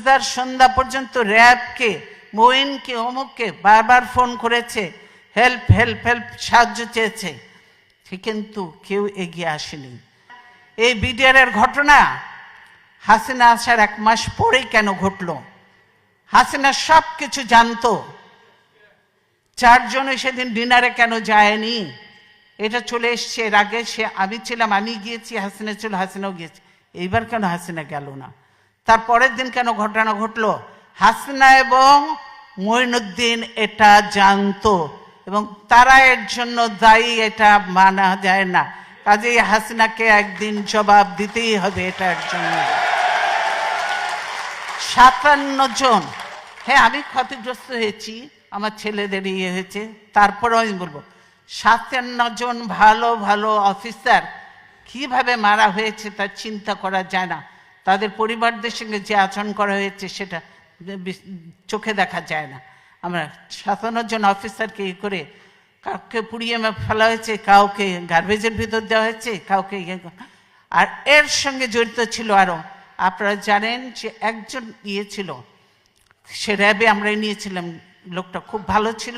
গুলজার সন্ধ্যা পর্যন্ত র্যাবকে, মঈনকে, অমুককে বারবার ফোন করেছে, হেল্প হেল্প হেল্প, সাহায্য চেয়েছে, কিন্তু কেউ এগিয়ে আসেনি। এই বিডিআরের ঘটনা হাসিনা আসার 1 মাস পরেই কেন ঘটল? হাসিনা সব কিছু জানতো। 4 জনে সেদিন ডিনারে কেন যায়নি? এটা চলে এসছে। এর আগে আমি ছিলাম, আমি গিয়েছি, হাসিনা ছিল, হাসিনাও গিয়েছে। এইবার কেন হাসিনা গেল না? তার পরের দিন কেন ঘটনা ঘটলো? হাসিনা এবং মঈনুদ্দিন এটা জানতো এবং তারা এর জন্য দায়ী, এটা মানা যায় না। কাজেই হাসিনাকে একদিন জবাব দিতেই হবে এটার জন্য। 57 জন, হ্যাঁ আমি ক্ষতিগ্রস্ত হয়েছি, আমার ছেলেদের ইয়ে হয়েছে, তারপরেও আমি বলবো 57 জন ভালো ভালো অফিসার কিভাবে মারা হয়েছে তা চিন্তা করা যায় না। তাদের পরিবারদের সঙ্গে যে আচরণ করা হয়েছে সেটা চোখে দেখা যায় না। আমরা 57 জন অফিসারকে ই করে কাউকে পুড়িয়ে ফেলা হয়েছে, কাউকে গার্বেজের ভিতর দেওয়া হয়েছে, কাউকে আর এর সঙ্গে জড়িত ছিল আরো। আপনারা জানেন যে একজন ইয়ে ছিল, সে র্যাবে আমরা নিয়েছিলাম, লোকটা খুব ভালো ছিল,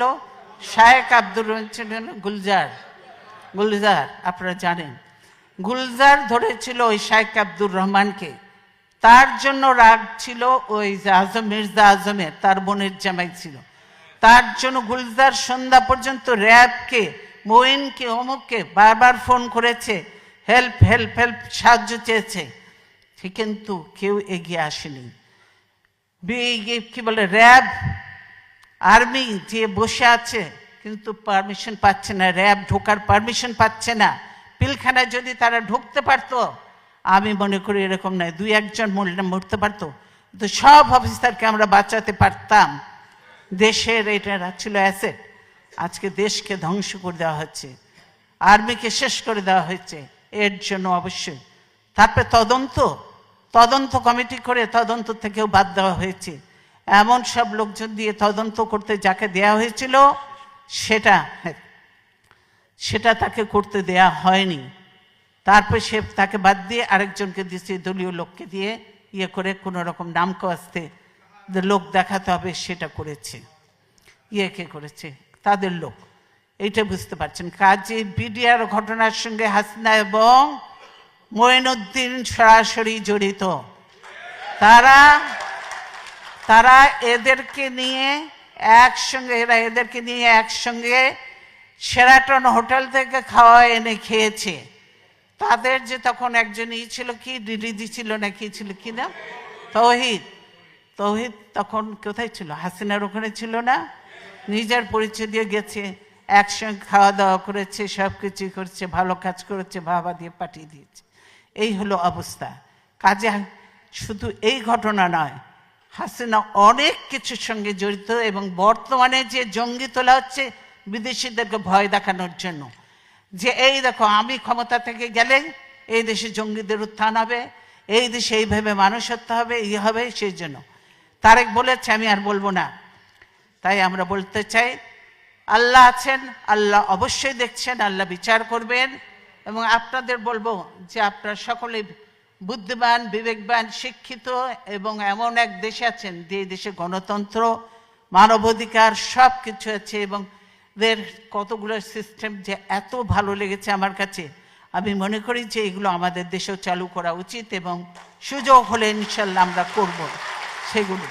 শায়েক আব্দুর রহমান গুলজার, আপনারা জানেন। গুলজার ধরেছিল ওই শায়েক আব্দুর রহমানকে, তার জন্য রাগ ছিল ওই মির্জা আজমের, তার বোনের জামাই ছিল, তার জন্য গুলজার সন্ধ্যা পর্যন্ত র্যাবকে, মঈনকে, অমুককে বারবার ফোন করেছে, হেল্প হেল্প হেল্প, সাহায্য চেয়েছে, কিন্তু কেউ এগিয়ে আসেনি। কি বলে, র্যাব আর্মি যে বসে আছে কিন্তু পারমিশন পাচ্ছে না, র্যাব ঢোকার পারমিশন পাচ্ছে না। পিলখানায় যদি তারা ঢুকতে পারতো, আমি মনে করি এরকম নয়, 2-1 জন মরতে পারতো, তো সব অফিসারকে আমরা বাঁচাতে পারতাম। দেশের এটা ছিল অ্যাসেট, আজকে দেশকে ধ্বংস করে দেওয়া হচ্ছে, আর্মিকে শেষ করে দেওয়া হয়েছে। এর জন্য অবশ্যই তারপরে তদন্ত কমিটি করে তদন্ত থেকেও বাদ দেওয়া হয়েছে। এমন সব লোকজন দিয়ে তদন্ত করতে যাকে দেয়া হয়েছিল সেটা তাকে করতে দেয়া হয়নি। তারপর সে তাকে বাদ দিয়ে আরেকজনকে দিয়েছে, দলীয় লোককে দিয়ে ইয়ে করে কোনো রকম নাম কাস্তে লোক দেখাতে হবে, সেটা করেছে। কে করেছে? তাদের লোক। এইটা বুঝতে পারছেন। কাজে বিডিআর ঘটনার সঙ্গে হাসিনা এবং মঈনুদ্দিন সরাসরি জড়িত। তারা এদেরকে নিয়ে একসঙ্গে শেরাটন হোটেল থেকে খাওয়া এনে খেয়েছে। তাদের যে তখন একজন ছিল, কি দিদি ছিল না কি ছিল, কি নাম, তৌহিদ তখন কোথায় ছিল? হাসিনার ওখানে ছিল না? নিজের পরিচয় দিয়ে গেছে, একসঙ্গে খাওয়া দাওয়া করেছে, সব কিছু করেছে, ভালো কাজ করেছে, বাবা দিয়ে পাঠিয়ে দিয়েছে। এই হলো অবস্থা। কাজে শুধু এই ঘটনা নয়, হাসিনা অনেক কিছুর সঙ্গে জড়িত। এবং বর্তমানে যে জঙ্গি তোলা হচ্ছে বিদেশিদেরকে ভয় দেখানোর জন্য, যে এই দেখো আমি ক্ষমতা থেকে গেলে এই দেশে জঙ্গিদের উত্থান হবে, এই দেশে এইভাবে মানুষ হত্যা হবে, হবে। সেই জন্য তারেক বলেছে, আমি আর বলবো না। তাই আমরা বলতে চাই, আল্লাহ আছেন, আল্লাহ অবশ্যই দেখছেন, আল্লাহ বিচার করবেন। এবং আপনাদের বলবো যে আপনারা সকলে বুদ্ধিমান, বিবেকবান, শিক্ষিত এবং এমন এক দেশে আছেন যে দেশে গণতন্ত্র, মানবাধিকার সব কিছু আছে এবং এদের কতগুলো সিস্টেম যে এত ভালো লেগেছে আমার কাছে। আমি মনে করি যে এগুলো আমাদের দেশেও চালু করা উচিত এবং সুযোগ হলে ইনশাল্লাহ আমরা করব সেগুলো।